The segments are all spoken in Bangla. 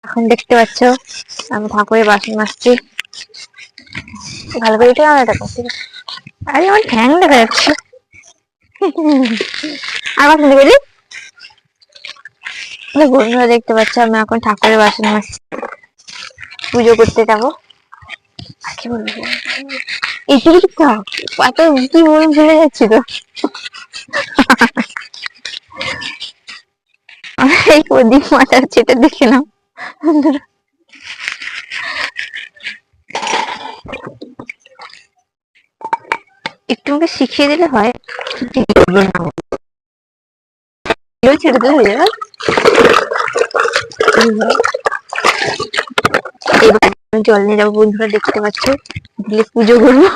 এখন দেখতে পাচ্ছ আমি ঠাকুরের বাসন মাজছি। ভালো করে এটা আমার দেখা যাচ্ছে। আরে আমার ঠ্যাং দেখা যাচ্ছে। আর বাসন দেখলি বন্ধুরা দেখতে পাচ্ছ আমি এখন ঠাকুরের বাসন মাজছি, পুজো করতে যাবো। কি বলবো এইটুকু এত কি বলে ভুলে যাচ্ছি তো। এই প্রদীপ মাতাচ্ছে এটা দেখে নাও বন্ধুরা। একটু আমাকে শিখিয়ে দিলে হয়, ছেড়ে দিলে হয়ে যাবে। এবার জল নিয়ে যাবো বন্ধুরা, দেখতে পাচ্ছ দিলে পুজো করবো।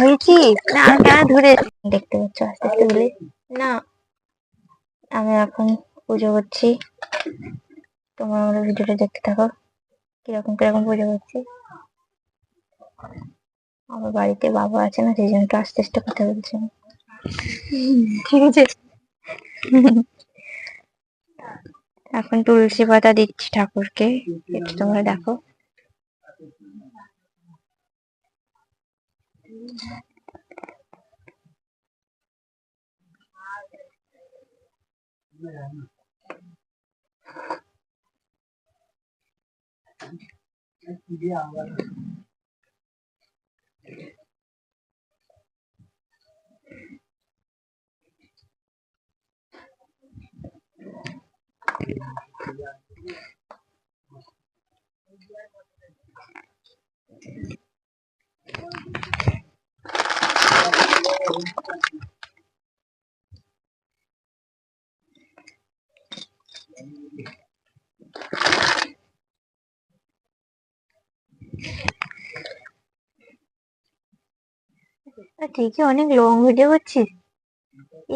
হয়েছি না কেন ধরে দেখতে পাচ্ছ আস্তে আস্তে বলে না। আমি এখন পুজো করছি, তোমরা আমার ভিডিওটা দেখতে থাকো কিরকম কিরকম পুজো করছি। আমার বাড়িতে বাবা আছে না, সেই জন্য একটু আস্তে আস্তে কথা বলছি। ঠিক আছে। এখন তুলসী পাতা দিচ্ছি ঠাকুরকে, এটা তোমরা দেখো। ঠিকই অনেক লং ভিডিও করছিস,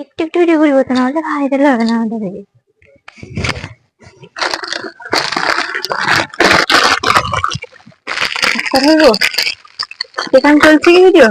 একটু একটু ভিডিও করবো তো, নাহলে ভাইরাল হবে না আমাদের থেকে। সেখানে চলছে কি ভিডিও?